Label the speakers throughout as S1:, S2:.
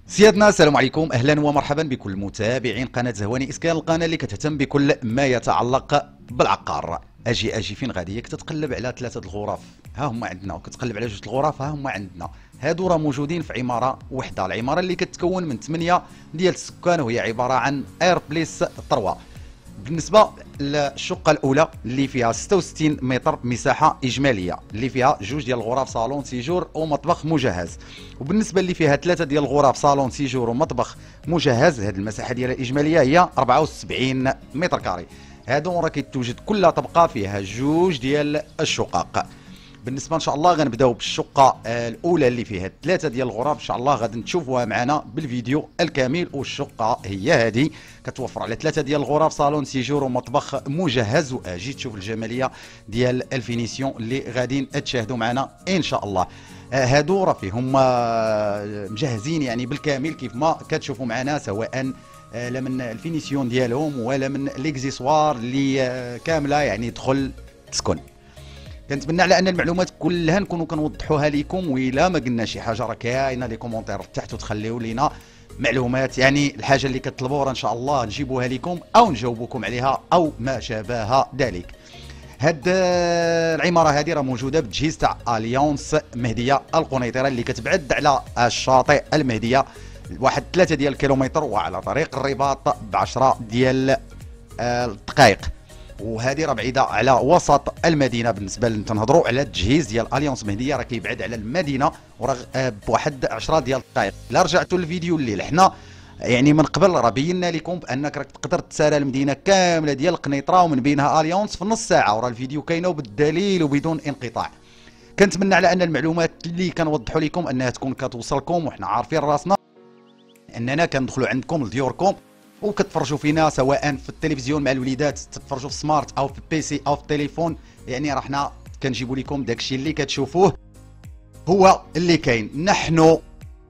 S1: سيادنا السلام عليكم، اهلا ومرحبا بكل متابعين قناه زهواني اسكان، القناه اللي كتهتم بكل ما يتعلق بالعقار. اجي فين غادي كتتقلب على ثلاثه الغرف، ها هما عندنا، وكتقلب على جوج الغرف، ها هما عندنا. هادو راه موجودين في عماره وحده، العماره اللي كتكون من 8 ديال السكان، وهي عباره عن اير بليس 3. بالنسبه للشقه الاولى اللي فيها 66 متر مساحه اجماليه، اللي فيها جوج ديال الغرف صالون سيجور ومطبخ مجهز. وبالنسبه اللي فيها ثلاثه ديال الغرف صالون سيجور ومطبخ مجهز، هذه المساحه ديالها الاجماليه هي 74 متر كاري. هادو راه كيتوجد كل طبقه فيها جوج ديال الشقق. بالنسبه ان شاء الله غنبداو بالشقه الاولى اللي فيها ثلاثه ديال الغرف، ان شاء الله غادي تشوفوها معنا بالفيديو الكامل. والشقه هي هذه، كتوفر على ثلاثه ديال الغرف صالون سيجور ومطبخ مجهز. واجي تشوف الجماليه ديال الفينيسيون اللي غادي تشاهدوا معنا ان شاء الله. هادو راه فيهم مجهزين يعني بالكامل كيف ما كتشوفوا معنا، سواء لا من الفينيسيون ديالهم ولا من ليكزيسوار اللي كامله يعني تدخل تسكن. كنتمنى على ان المعلومات كلها نكونوا كنوضحوها لكم، وإلا ما قلنا شي حاجه راه كاينه لي كومونتير تحت وتخليو لينا معلومات، يعني الحاجه اللي كتطلبوها ان شاء الله نجيبوها لكم او نجاوبكم عليها او ما شابه ذلك. هاد العماره هذه راه موجوده بتجهيز تاع اليونس مهديه القنيطره، اللي كتبعد على الشاطئ المهديه واحد 3 ديال الكيلومتر، وعلى طريق الرباط ب10 ديال الدقائق. وهذه راه بعيده على وسط المدينه. بالنسبه تنهضروا على التجهيز ديال اليونس مهديه، راه كيبعد على المدينه وراه بواحد 10 ديال الدقائق. الا رجعتوا للفيديو اللي حنا يعني من قبل راه بينا لكم بانك راك تقدر تسارى المدينه كامله ديال القنيطره ومن بينها اليونس في نص ساعه، وراه الفيديو كاينه وبالدليل وبدون انقطاع. كنتمنى على ان المعلومات اللي كنوضحوا لكم انها تكون كتوصلكم، وحنا عارفين راسنا اننا كندخلوا عندكم لديوركم وكتفرجوا فينا سواء في التلفزيون مع الوليدات، تتفرجوا في سمارت او في البيسي او في التليفون، يعني راه حنا كنجيبوا لكم داكشي اللي كتشوفوه هو اللي كاين. نحن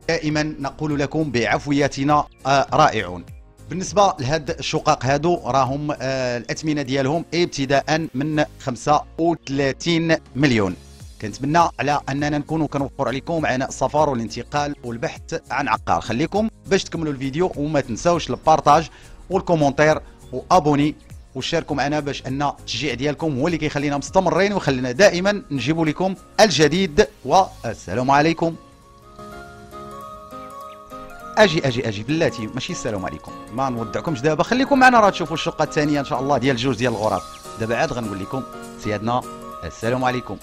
S1: دائما نقول لكم بعفويتنا رائعون. بالنسبه لهاد الشقق هادو راهم الاثمنه ديالهم ابتداء من 35 مليون. كنتمنى على اننا نكونوا كنوفر عليكم عناء السفر والانتقال والبحث عن عقار. خليكم باش تكملوا الفيديو، وما تنساوش البارطاج والكومونتير وابوني وشاركوا معنا، باش ان التشجيع ديالكم هو اللي كيخلينا مستمرين ويخلينا دائما نجيبوا لكم الجديد. والسلام عليكم. اجي بلاتي ماشي السلام عليكم، ما نودعكمش دابا، خليكم معنا راه تشوفوا الشقه الثانيه ان شاء الله ديال جوج ديال الغرف. دابا عاد غنقول لكم سيادنا السلام عليكم.